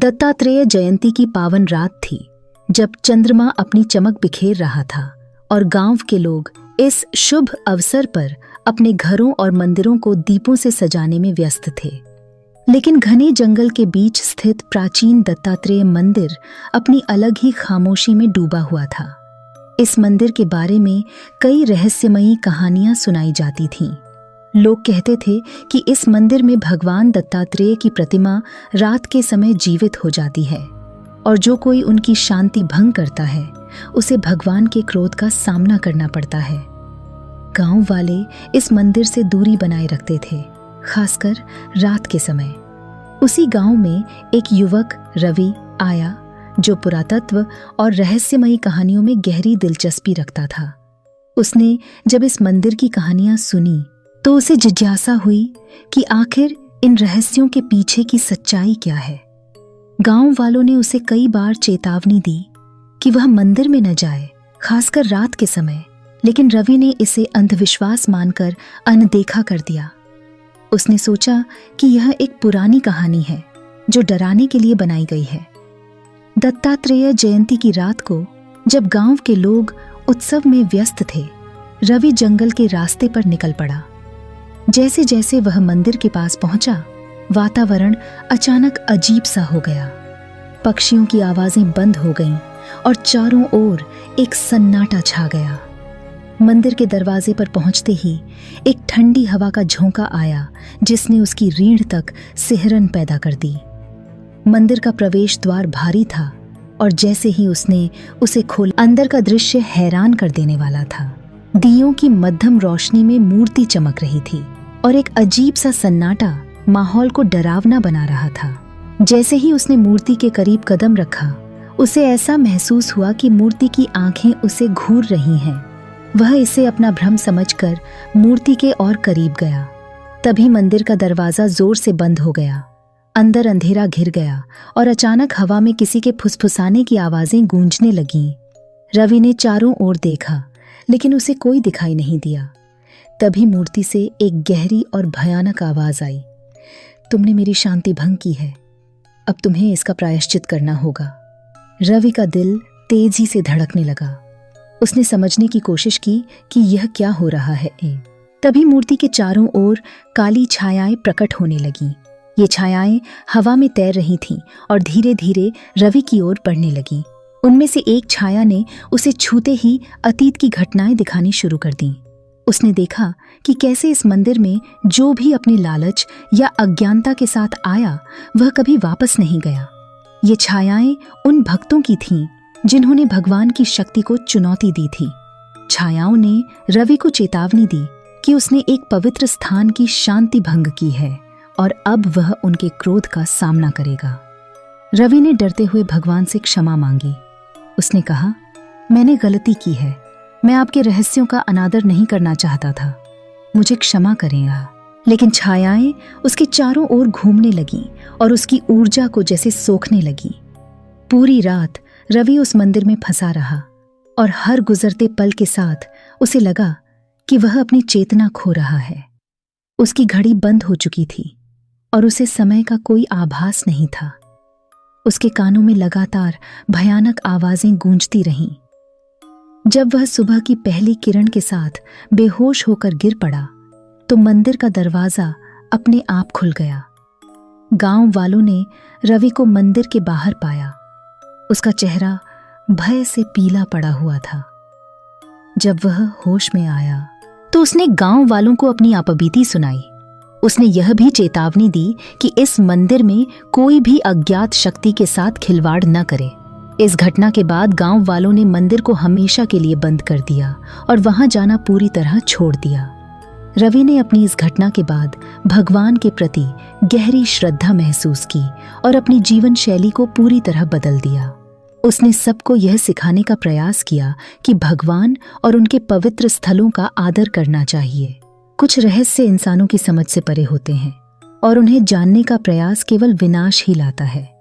दत्तात्रेय जयंती की पावन रात थी, जब चंद्रमा अपनी चमक बिखेर रहा था और गांव के लोग इस शुभ अवसर पर अपने घरों और मंदिरों को दीपों से सजाने में व्यस्त थे। लेकिन घने जंगल के बीच स्थित प्राचीन दत्तात्रेय मंदिर अपनी अलग ही खामोशी में डूबा हुआ था। इस मंदिर के बारे में कई रहस्यमयी कहानियां सुनाई जाती थीं। लोग कहते थे कि इस मंदिर में भगवान दत्तात्रेय की प्रतिमा रात के समय जीवित हो जाती है और जो कोई उनकी शांति भंग करता है उसे भगवान के क्रोध का सामना करना पड़ता है। गांव वाले इस मंदिर से दूरी बनाए रखते थे, खासकर रात के समय। उसी गांव में एक युवक रवि आया जो पुरातत्व और रहस्यमयी कहानियों में गहरी दिलचस्पी रखता था। उसने जब इस मंदिर की कहानियां सुनी तो उसे जिज्ञासा हुई कि आखिर इन रहस्यों के पीछे की सच्चाई क्या है। गांव वालों ने उसे कई बार चेतावनी दी कि वह मंदिर में न जाए, खासकर रात के समय, लेकिन रवि ने इसे अंधविश्वास मानकर अनदेखा कर दिया। उसने सोचा कि यह एक पुरानी कहानी है जो डराने के लिए बनाई गई है। दत्तात्रेय जयंती की रात को जब गांव के लोग उत्सव में व्यस्त थे, रवि जंगल के रास्ते पर निकल पड़ा। जैसे जैसे वह मंदिर के पास पहुंचा, वातावरण अचानक अजीब सा हो गया। पक्षियों की आवाजें बंद हो गईं और चारों ओर एक सन्नाटा छा गया। मंदिर के दरवाजे पर पहुंचते ही एक ठंडी हवा का झोंका आया जिसने उसकी रीढ़ तक सिहरन पैदा कर दी। मंदिर का प्रवेश द्वार भारी था और जैसे ही उसने उसे खोला, अंदर का दृश्य हैरान कर देने वाला था। दियों की मध्यम रोशनी में मूर्ति चमक रही थी और एक अजीब सा सन्नाटा माहौल को डरावना बना रहा था। जैसे ही उसने मूर्ति के करीब कदम रखा, उसे ऐसा महसूस हुआ कि मूर्ति की आंखें उसे घूर रही हैं। वह इसे अपना भ्रम समझकर मूर्ति के और करीब गया। तभी मंदिर का दरवाजा जोर से बंद हो गया। अंदर अंधेरा घिर गया और अचानक हवा में किसी के फुसफुसाने की आवाजें गूंजने लगीं। रवि ने चारों ओर देखा, लेकिन उसे कोई दिखाई नहीं दिया। तभी मूर्ति से एक गहरी और भयानक आवाज आई, तुमने मेरी शांति भंग की है, अब तुम्हें इसका प्रायश्चित करना होगा। रवि का दिल तेजी से धड़कने लगा। उसने समझने की कोशिश की कि यह क्या हो रहा है। तभी मूर्ति के चारों ओर काली छायाएं प्रकट होने लगीं। ये छायाएं हवा में तैर रही थीं और धीरे धीरे रवि की ओर बढ़ने लगीं। उनमें से एक छाया ने उसे छूते ही अतीत की घटनाएं दिखानी शुरू कर दी। उसने देखा कि कैसे इस मंदिर में जो भी अपने लालच या अज्ञानता के साथ आया वह कभी वापस नहीं गया। ये छायाएं उन भक्तों की थीं जिन्होंने भगवान की शक्ति को चुनौती दी थी। छायाओं ने रवि को चेतावनी दी कि उसने एक पवित्र स्थान की शांति भंग की है और अब वह उनके क्रोध का सामना करेगा। रवि ने डरते हुए भगवान से क्षमा मांगी। उसने कहा, मैंने गलती की है, मैं आपके रहस्यों का अनादर नहीं करना चाहता था, मुझे क्षमा करेगा। लेकिन छायाएं उसके चारों ओर घूमने लगीं और उसकी ऊर्जा को जैसे सोखने लगी। पूरी रात रवि उस मंदिर में फंसा रहा और हर गुजरते पल के साथ उसे लगा कि वह अपनी चेतना खो रहा है। उसकी घड़ी बंद हो चुकी थी और उसे समय का कोई आभास नहीं था। उसके कानों में लगातार भयानक आवाजें गूंजती रहीं। जब वह सुबह की पहली किरण के साथ बेहोश होकर गिर पड़ा तो मंदिर का दरवाजा अपने आप खुल गया। गांव वालों ने रवि को मंदिर के बाहर पाया। उसका चेहरा भय से पीला पड़ा हुआ था। जब वह होश में आया तो उसने गांव वालों को अपनी आपबीती सुनाई। उसने यह भी चेतावनी दी कि इस मंदिर में कोई भी अज्ञात शक्ति के साथ खिलवाड़ न करे। इस घटना के बाद गांव वालों ने मंदिर को हमेशा के लिए बंद कर दिया और वहां जाना पूरी तरह छोड़ दिया। रवि ने अपनी इस घटना के बाद भगवान के प्रति गहरी श्रद्धा महसूस की और अपनी जीवन शैली को पूरी तरह बदल दिया। उसने सबको यह सिखाने का प्रयास किया कि भगवान और उनके पवित्र स्थलों का आदर करना चाहिए। कुछ रहस्य इंसानों की समझ से परे होते हैं और उन्हें जानने का प्रयास केवल विनाश ही लाता है।